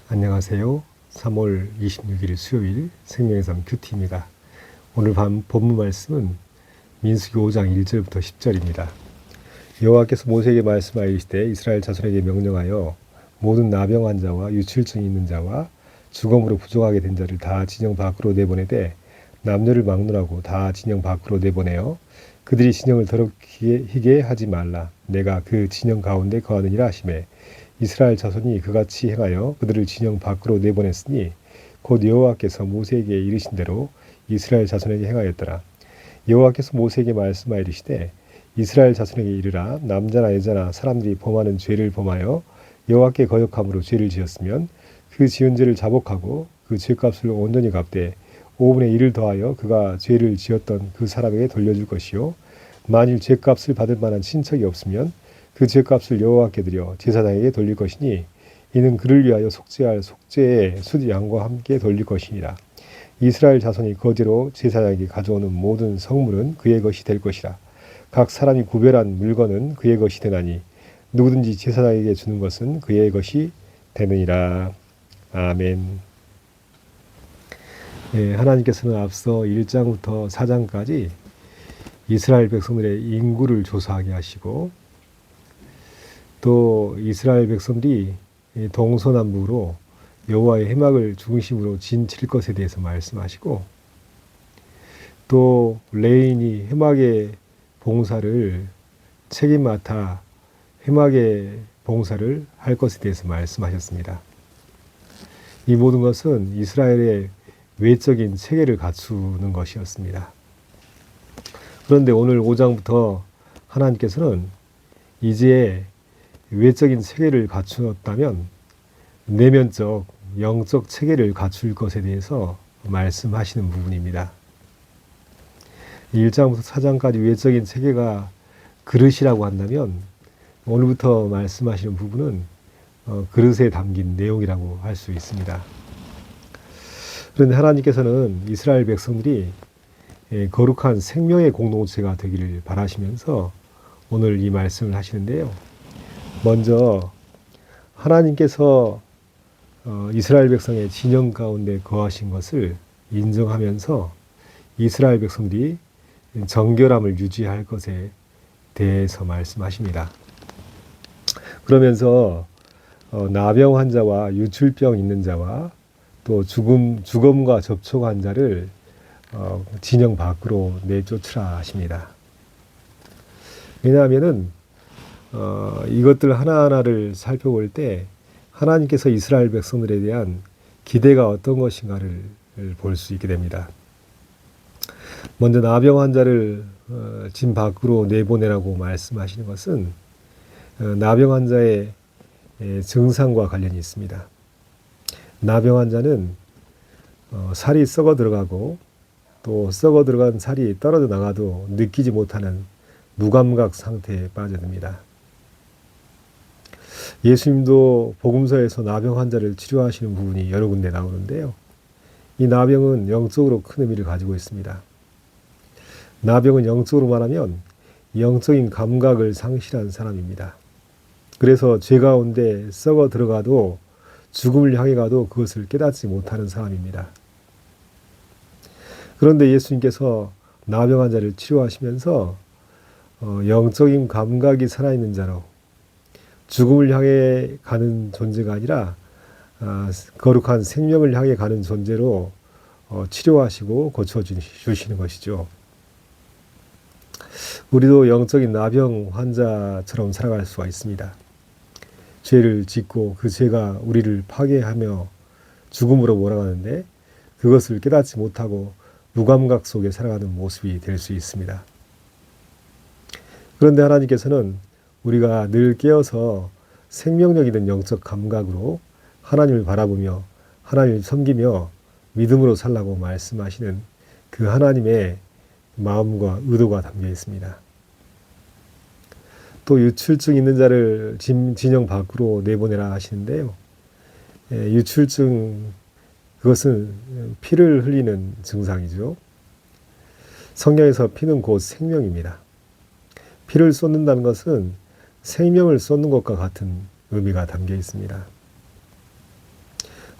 안녕하세요. 3월 26일 수요일 생명의 삶 큐티입니다. 오늘 본문 말씀은 민수기 5장 1절부터 10절입니다. 여호와께서 모세에게 말씀하시되 이스라엘 자손에게 명령하여 모든 나병 환자와 유출증이 있는 자와 죽음으로 부족하게 된 자를 다 진영 밖으로 내보내되 남녀를 막론하고 다 진영 밖으로 내보내어 그들이 진영을 더럽히게 하지 말라. 내가 그 진영 가운데 거하느니라 하시매 이스라엘 자손이 그같이 행하여 그들을 진영 밖으로 내보냈으니 곧 여호와께서 모세에게 이르신 대로 이스라엘 자손에게 행하였더라. 여호와께서 모세에게 말씀하여 이르시되 이스라엘 자손에게 이르라. 남자나 여자나 사람들이 범하는 죄를 범하여 여호와께 거역함으로 죄를 지었으면 그 지은 죄를 자복하고 그 죄값을 온전히 갚되 5분의 1을 더하여 그가 죄를 지었던 그 사람에게 돌려줄 것이요 만일 죄값을 받을 만한 친척이 없으면 그 죄값을 여호와께 드려 제사장에게 돌릴 것이니 이는 그를 위하여 속죄할 속죄의 숫 양과 함께 돌릴 것이니라. 이스라엘 자손이 거제로 제사장에게 가져오는 모든 성물은 그의 것이 될 것이라. 각 사람이 구별한 물건은 그의 것이 되나니 누구든지 제사장에게 주는 것은 그의 것이 되느니라. 아멘. 하나님께서는 앞서 1장부터 4장까지 이스라엘 백성들의 인구를 조사하게 하시고 또 이스라엘 백성들이 동서남북으로 여호와의 회막을 중심으로 진칠 것에 대해서 말씀하시고 또 레인이 회막의 봉사를 책임 맡아 회막의 봉사를 할 것에 대해서 말씀하셨습니다. 이 모든 것은 이스라엘의 외적인 체계를 갖추는 것이었습니다. 그런데 오늘 5장부터 하나님께서는 이제 외적인 체계를 갖추었다면 내면적, 영적 체계를 갖출 것에 대해서 말씀하시는 부분입니다. 1장부터 4장까지 외적인 체계가 그릇이라고 한다면 오늘부터 말씀하시는 부분은 그릇에 담긴 내용이라고 할 수 있습니다. 그런데 하나님께서는 이스라엘 백성들이 거룩한 생명의 공동체가 되기를 바라시면서 오늘 이 말씀을 하시는데요. 먼저 하나님께서 이스라엘 백성의 진영 가운데 거하신 것을 인정하면서 이스라엘 백성들이 정결함을 유지할 것에 대해서 말씀하십니다. 그러면서 나병 환자와 유출병 있는 자와 또 죽음과 접촉한 자를 진영 밖으로 내쫓으라 하십니다. 왜냐하면은 이것들 하나하나를 살펴볼 때 하나님께서 이스라엘 백성들에 대한 기대가 어떤 것인가를 볼 수 있게 됩니다. 먼저 나병 환자를 진 밖으로 내보내라고 말씀하시는 것은 나병 환자의 증상과 관련이 있습니다. 나병 환자는 살이 썩어 들어가고 또 썩어 들어간 살이 떨어져 나가도 느끼지 못하는 무감각 상태에 빠져듭니다. 예수님도 복음서에서 나병 환자를 치료하시는 부분이 여러 군데 나오는데요. 이 나병은 영적으로 큰 의미를 가지고 있습니다. 나병은 영적으로 말하면 영적인 감각을 상실한 사람입니다. 그래서 죄 가운데 썩어 들어가도 죽음을 향해 가도 그것을 깨닫지 못하는 사람입니다. 그런데 예수님께서 나병 환자를 치료하시면서 영적인 감각이 살아있는 자로 죽음을 향해 가는 존재가 아니라 거룩한 생명을 향해 가는 존재로 치료하시고 고쳐주시는 것이죠. 우리도 영적인 나병 환자처럼 살아갈 수가 있습니다. 죄를 짓고 그 죄가 우리를 파괴하며 죽음으로 몰아가는데 그것을 깨닫지 못하고 무감각 속에 살아가는 모습이 될 수 있습니다. 그런데 하나님께서는 우리가 늘 깨어서 생명력 있는 영적 감각으로 하나님을 바라보며 하나님을 섬기며 믿음으로 살라고 말씀하시는 그 하나님의 마음과 의도가 담겨 있습니다. 또 유출증 있는 자를 진영 밖으로 내보내라 하시는데요. 유출증, 그것은 피를 흘리는 증상이죠. 성경에서 피는 곧 생명입니다. 피를 쏟는다는 것은 생명을 쏟는 것과 같은 의미가 담겨 있습니다.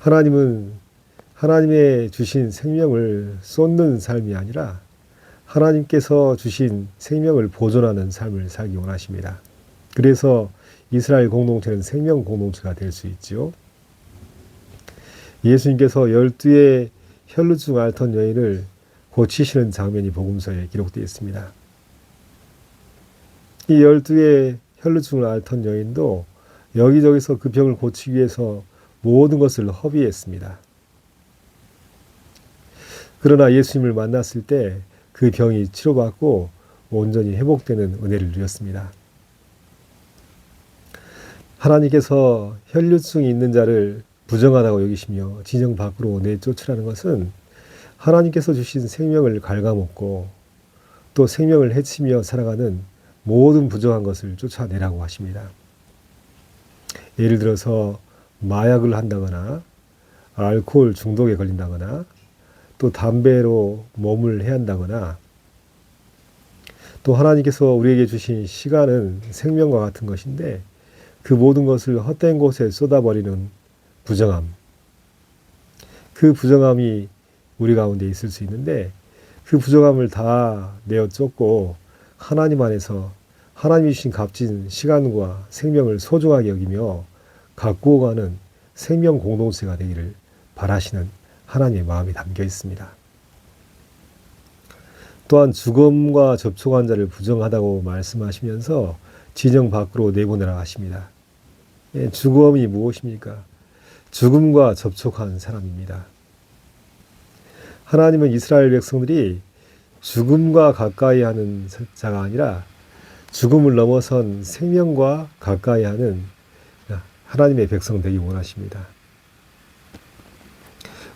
하나님은 하나님의 주신 생명을 쏟는 삶이 아니라 하나님께서 주신 생명을 보존하는 삶을 살기 원하십니다. 그래서 이스라엘 공동체는 생명 공동체가 될 수 있죠. 예수님께서 12의 혈루증 앓던 여인을 고치시는 장면이 복음서에 기록되어 있습니다. 이 12의 혈루증을 앓던 여인도 여기저기서 그 병을 고치기 위해서 모든 것을 허비했습니다. 그러나 예수님을 만났을 때 그 병이 치료받고 온전히 회복되는 은혜를 누렸습니다. 하나님께서 혈루증이 있는 자를 부정하다고 여기시며 진영 밖으로 내쫓으라는 것은 하나님께서 주신 생명을 갉아먹고 또 생명을 해치며 살아가는 모든 부정한 것을 쫓아내라고 하십니다. 예를 들어서 마약을 한다거나 알코올 중독에 걸린다거나 또 담배로 몸을 해한다거나 또 하나님께서 우리에게 주신 시간은 생명과 같은 것인데 그 모든 것을 헛된 곳에 쏟아버리는 부정함, 그 부정함이 우리 가운데 있을 수 있는데 그 부정함을 다 내어 쫓고 하나님 안에서 하나님이 주신 값진 시간과 생명을 소중하게 여기며 가꾸어 가는 생명 공동체가 되기를 바라시는 하나님의 마음이 담겨 있습니다. 또한 죽음과 접촉한 자를 부정하다고 말씀하시면서 진영 밖으로 내보내라 하십니다. 죽음이 무엇입니까? 죽음과 접촉한 사람입니다. 하나님은 이스라엘 백성들이 죽음과 가까이 하는 자가 아니라 죽음을 넘어선 생명과 가까이 하는 하나님의 백성 되기 원하십니다.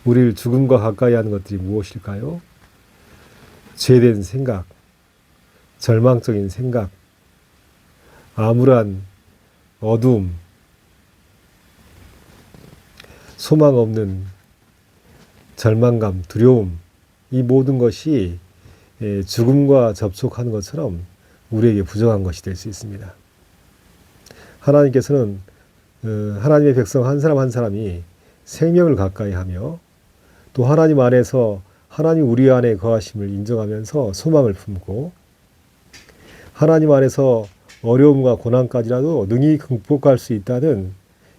우리를 죽음과 가까이 하는 것들이 무엇일까요? 죄된 생각, 절망적인 생각, 암울한 어두움, 소망 없는 절망감, 두려움, 이 모든 것이 죽음과 접촉하는 것처럼 우리에게 부정한 것이 될 수 있습니다. 하나님께서는 하나님의 백성 한 사람 한 사람이 생명을 가까이 하며 또 하나님 안에서 하나님 우리 안에 거하심을 인정하면서 소망을 품고 하나님 안에서 어려움과 고난까지라도 능히 극복할 수 있다는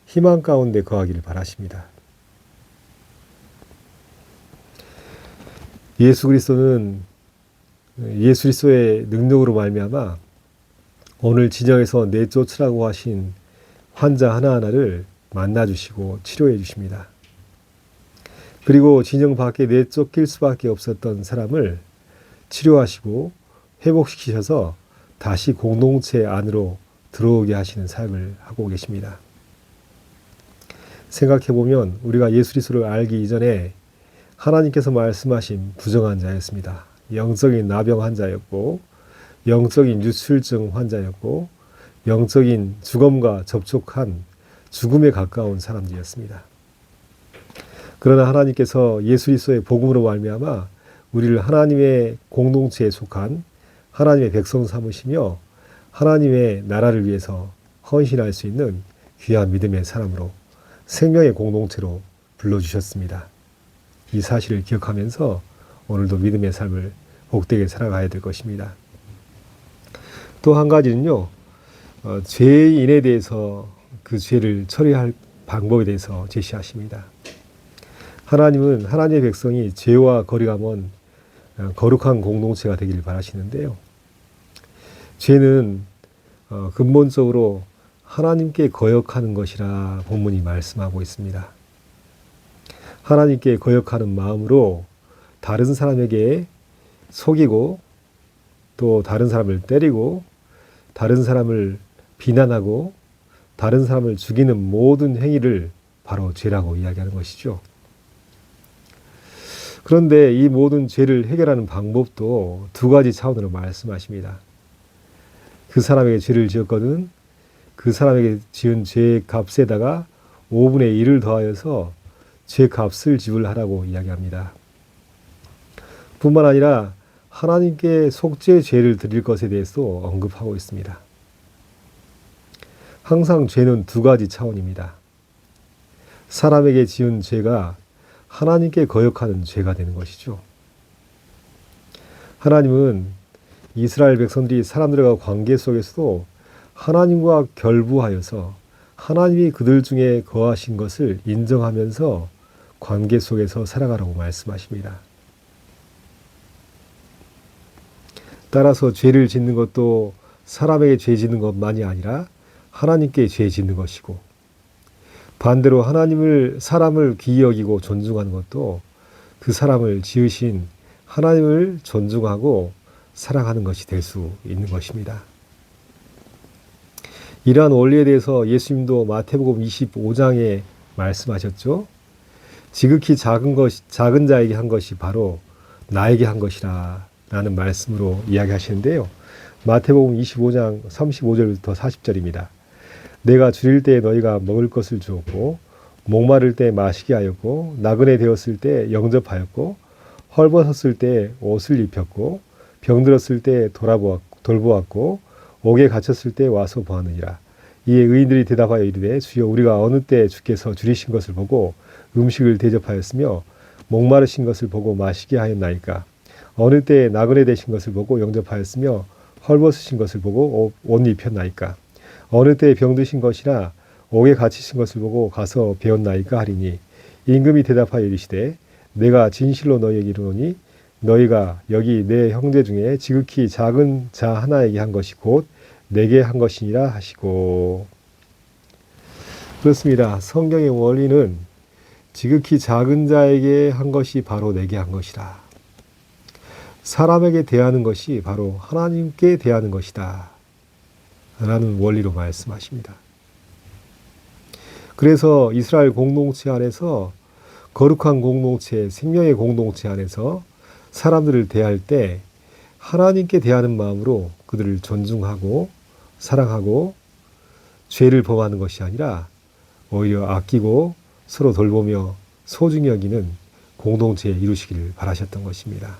희망 가운데 거하기를 바라십니다. 예수 그리스도는 예수 그리스도의 능력으로 말미암아 오늘 진영에서 내쫓으라고 하신 환자 하나하나를 만나주시고 치료해 주십니다. 그리고 진영 밖에 내쫓길 수밖에 없었던 사람을 치료하시고 회복시키셔서 다시 공동체 안으로 들어오게 하시는 사역을 하고 계십니다. 생각해보면 우리가 예수 그리스도를 알기 이전에 하나님께서 말씀하신 부정한 자였습니다. 영적인 나병 환자였고 영적인 유출증 환자였고 영적인 죽음과 접촉한 죽음에 가까운 사람들이었습니다. 그러나 하나님께서 예수 그리스도의 복음으로 말미암아 우리를 하나님의 공동체에 속한 하나님의 백성 삼으시며 하나님의 나라를 위해서 헌신할 수 있는 귀한 믿음의 사람으로 생명의 공동체로 불러주셨습니다. 이 사실을 기억하면서 오늘도 믿음의 삶을 복되게 살아가야 될 것입니다. 또 한 가지는요, 죄인에 대해서 그 죄를 처리할 방법에 대해서 제시하십니다. 하나님은 하나님의 백성이 죄와 거리가 먼 거룩한 공동체가 되기를 바라시는데요. 죄는 근본적으로 하나님께 거역하는 것이라 본문이 말씀하고 있습니다. 하나님께 거역하는 마음으로 다른 사람에게 속이고 또 다른 사람을 때리고 다른 사람을 비난하고 다른 사람을 죽이는 모든 행위를 바로 죄라고 이야기하는 것이죠. 그런데 이 모든 죄를 해결하는 방법도 두 가지 차원으로 말씀하십니다. 그 사람에게 죄를 지었거든 그 사람에게 지은 죄의 값에다가 5분의 1을 더하여서 죄 값을 지불하라고 이야기합니다. 뿐만 아니라 하나님께 속죄 죄를 드릴 것에 대해서도 언급하고 있습니다. 항상 죄는 두 가지 차원입니다. 사람에게 지은 죄가 하나님께 거역하는 죄가 되는 것이죠. 하나님은 이스라엘 백성들이 사람들과 관계 속에서도 하나님과 결부하여서 하나님이 그들 중에 거하신 것을 인정하면서 관계 속에서 살아가라고 말씀하십니다. 따라서 죄를 짓는 것도 사람에게 죄 짓는 것만이 아니라 하나님께 죄 짓는 것이고, 반대로 사람을 귀히 여기고 존중하는 것도 그 사람을 지으신 하나님을 존중하고 사랑하는 것이 될 수 있는 것입니다. 이러한 원리에 대해서 예수님도 마태복음 25장에 말씀하셨죠. 지극히 작은 자에게 한 것이 바로 나에게 한 것이라 라는 말씀으로 이야기하시는데요. 마태복음 25장 35절부터 40절입니다. 내가 줄일 때 너희가 먹을 것을 주었고, 목마를 때 마시게 하였고, 나그네 되었을 때 영접하였고, 헐벗었을 때 옷을 입혔고, 병들었을 때 돌보았고, 옥에 갇혔을 때 와서 보았느니라. 이에 의인들이 대답하여 이르되 주여 우리가 어느 때 주께서 줄이신 것을 보고 음식을 대접하였으며 목마르신 것을 보고 마시게 하였나이까. 어느 때 나그네 되신 것을 보고 영접하였으며 헐벗으신 것을 보고 옷 입혔나이까. 어느 때 병드신 것이나 옥에 갇히신 것을 보고 가서 배웠나이까 하리니, 임금이 대답하여 이르시되 내가 진실로 너희에게 이르노니 너희가 여기 내 형제 중에 지극히 작은 자 하나에게 한 것이 곧 내게 한 것이니라 하시고. 그렇습니다. 성경의 원리는 지극히 작은 자에게 한 것이 바로 내게 한 것이다. 사람에게 대하는 것이 바로 하나님께 대하는 것이다 라는 원리로 말씀하십니다. 그래서 이스라엘 공동체 안에서, 거룩한 공동체, 생명의 공동체 안에서 사람들을 대할 때 하나님께 대하는 마음으로 그들을 존중하고 사랑하고 죄를 범하는 것이 아니라 오히려 아끼고 서로 돌보며 소중히 여기는 공동체에 이루시기를 바라셨던 것입니다.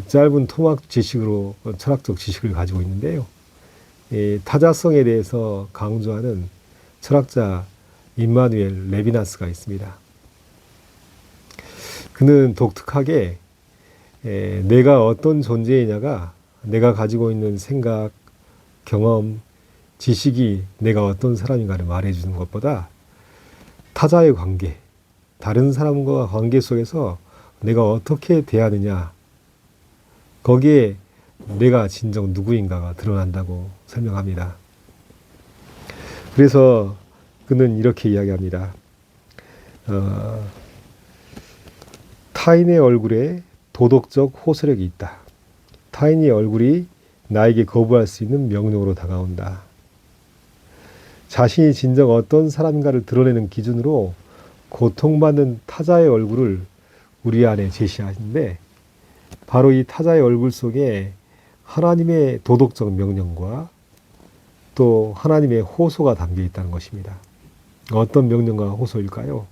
짧은 토막 지식으로 철학적 지식을 가지고 있는데요. 타자성에 대해서 강조하는 철학자 임마누엘 레비나스가 있습니다. 그는 독특하게 내가 어떤 존재이냐가 내가 가지고 있는 생각, 경험, 지식이 내가 어떤 사람인가를 말해주는 것보다 타자의 관계, 다른 사람과 관계 속에서 내가 어떻게 대하느냐, 거기에 내가 진정 누구인가가 드러난다고 설명합니다. 그래서 그는 이렇게 이야기합니다. 타인의 얼굴에 도덕적 호소력이 있다. 타인의 얼굴이 나에게 거부할 수 있는 명령으로 다가온다. 자신이 진정 어떤 사람인가를 드러내는 기준으로 고통받는 타자의 얼굴을 우리 안에 제시하는데, 바로 이 타자의 얼굴 속에 하나님의 도덕적 명령과 또 하나님의 호소가 담겨 있다는 것입니다. 어떤 명령과 호소일까요?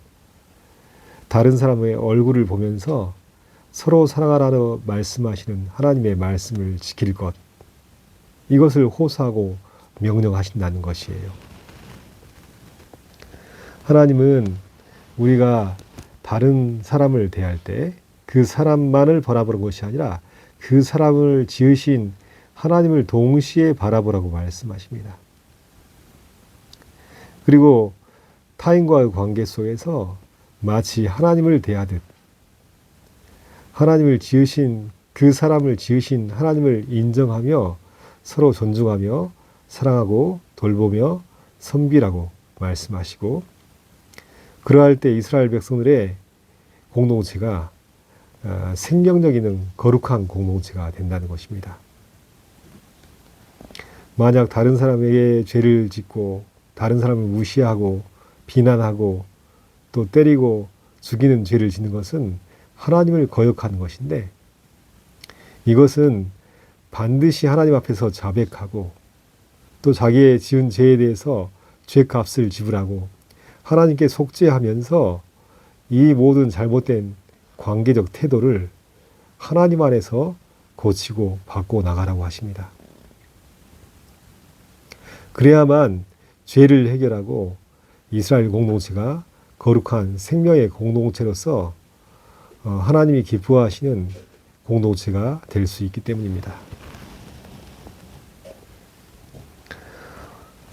다른 사람의 얼굴을 보면서 서로 사랑하라고 말씀하시는 하나님의 말씀을 지킬 것, 이것을 호소하고 명령하신다는 것이에요. 하나님은 우리가 다른 사람을 대할 때 그 사람만을 바라보는 것이 아니라 그 사람을 지으신 하나님을 동시에 바라보라고 말씀하십니다. 그리고 타인과의 관계 속에서 마치 하나님을 대하듯 하나님을 지으신, 그 사람을 지으신 하나님을 인정하며 서로 존중하며 사랑하고 돌보며 섬기라고 말씀하시고, 그러할 때 이스라엘 백성들의 공동체가 생명력 있는 거룩한 공동체가 된다는 것입니다. 만약 다른 사람에게 죄를 짓고 다른 사람을 무시하고 비난하고 또 때리고 죽이는 죄를 짓는 것은 하나님을 거역하는 것인데, 이것은 반드시 하나님 앞에서 자백하고 또 자기의 지은 죄에 대해서 죄값을 지불하고 하나님께 속죄하면서 이 모든 잘못된 관계적 태도를 하나님 안에서 고치고 바꿔 나가라고 하십니다. 그래야만 죄를 해결하고 이스라엘 공동체가 거룩한 생명의 공동체로서 하나님이 기뻐하시는 공동체가 될 수 있기 때문입니다.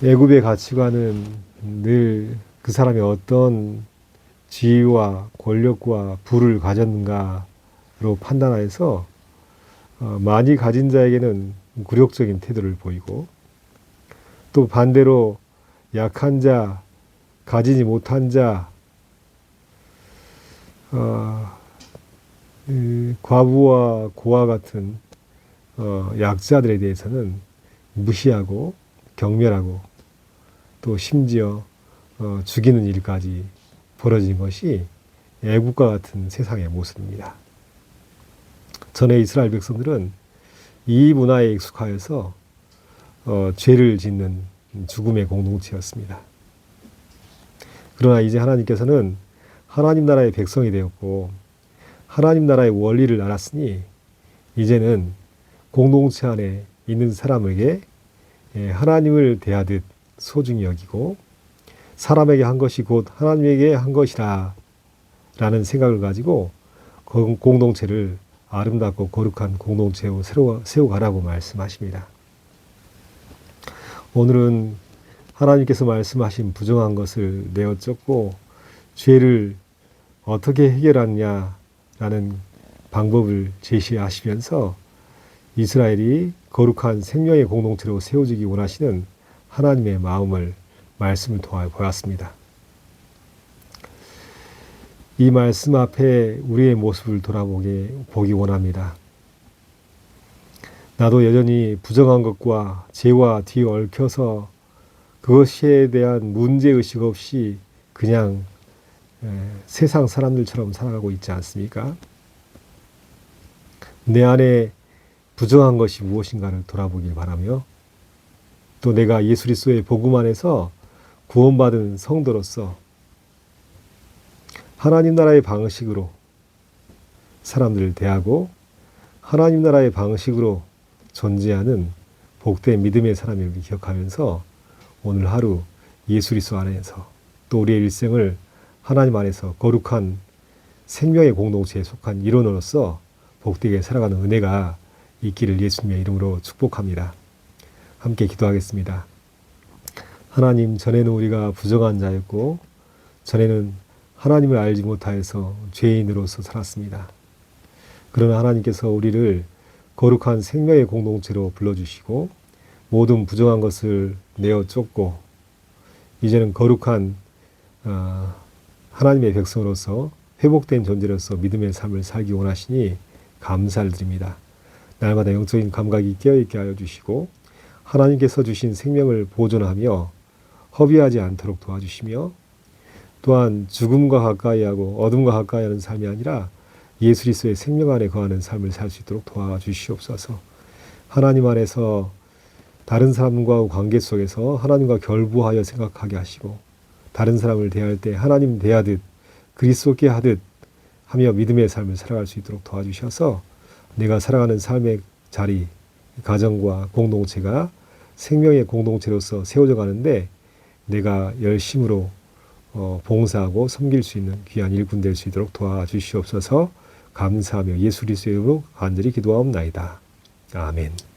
애굽의 가치관은 늘 그 사람이 어떤 지위와 권력과 부를 가졌는가로 판단하여서 많이 가진 자에게는 굴욕적인 태도를 보이고, 또 반대로 약한 자, 가지지 못한 자, 과부와 고아 같은 약자들에 대해서는 무시하고 경멸하고, 또 심지어 죽이는 일까지 벌어진 것이 애국과 같은 세상의 모습입니다. 전에 이스라엘 백성들은 이 문화에 익숙하여서 죄를 짓는 죽음의 공동체였습니다. 그러나 이제 하나님께서는 하나님 나라의 백성이 되었고 하나님 나라의 원리를 알았으니 이제는 공동체 안에 있는 사람에게 하나님을 대하듯 소중히 여기고 사람에게 한 것이 곧 하나님에게 한 것이라 라는 생각을 가지고 공동체를 아름답고 거룩한 공동체로 세워가라고 말씀하십니다. 오늘은 하나님께서 말씀하신 부정한 것을 내어 쫓고 죄를 어떻게 해결하냐라는 방법을 제시하시면서 이스라엘이 거룩한 생명의 공동체로 세워지기 원하시는 하나님의 마음을 말씀을 통하여 보았습니다. 이 말씀 앞에 우리의 모습을 보기 원합니다. 나도 여전히 부정한 것과 죄와 뒤에 얽혀서 그것에 대한 문제의식 없이 그냥 세상 사람들처럼 살아가고 있지 않습니까? 내 안에 부정한 것이 무엇인가를 돌아보길 바라며, 또 내가 예수 그리스도의 복음 안에서 구원받은 성도로서 하나님 나라의 방식으로 사람들을 대하고 하나님 나라의 방식으로 존재하는 복된 믿음의 사람임을 기억하면서 오늘 하루 예수 그리스도 안에서 또 우리의 일생을 하나님 안에서 거룩한 생명의 공동체에 속한 일원으로서 복되게 살아가는 은혜가 있기를 예수님의 이름으로 축복합니다. 함께 기도하겠습니다. 하나님, 전에는 우리가 부정한 자였고 전에는 하나님을 알지 못하여서 죄인으로서 살았습니다. 그러나 하나님께서 우리를 거룩한 생명의 공동체로 불러주시고 모든 부정한 것을 내어 쫓고 이제는 거룩한 하나님의 백성으로서 회복된 존재로서 믿음의 삶을 살기 원하시니 감사를 드립니다. 날마다 영적인 감각이 깨어있게 하여 주시고 하나님께서 주신 생명을 보존하며 허비하지 않도록 도와주시며, 또한 죽음과 가까이하고 어둠과 가까이하는 삶이 아니라 예수 그리스도의 생명 안에 거하는 삶을 살 수 있도록 도와주시옵소서. 하나님 안에서 다른 사람과 관계 속에서 하나님과 결부하여 생각하게 하시고, 다른 사람을 대할 때 하나님 대하듯 그리스도께 하듯 하며 믿음의 삶을 살아갈 수 있도록 도와주셔서 내가 살아가는 삶의 자리, 가정과 공동체가 생명의 공동체로서 세워져 가는데 내가 열심으로 봉사하고 섬길 수 있는 귀한 일꾼 될 수 있도록 도와주시옵소서. 감사하며 예수 그리스도의 이름으로 간절히 기도하옵나이다. 아멘.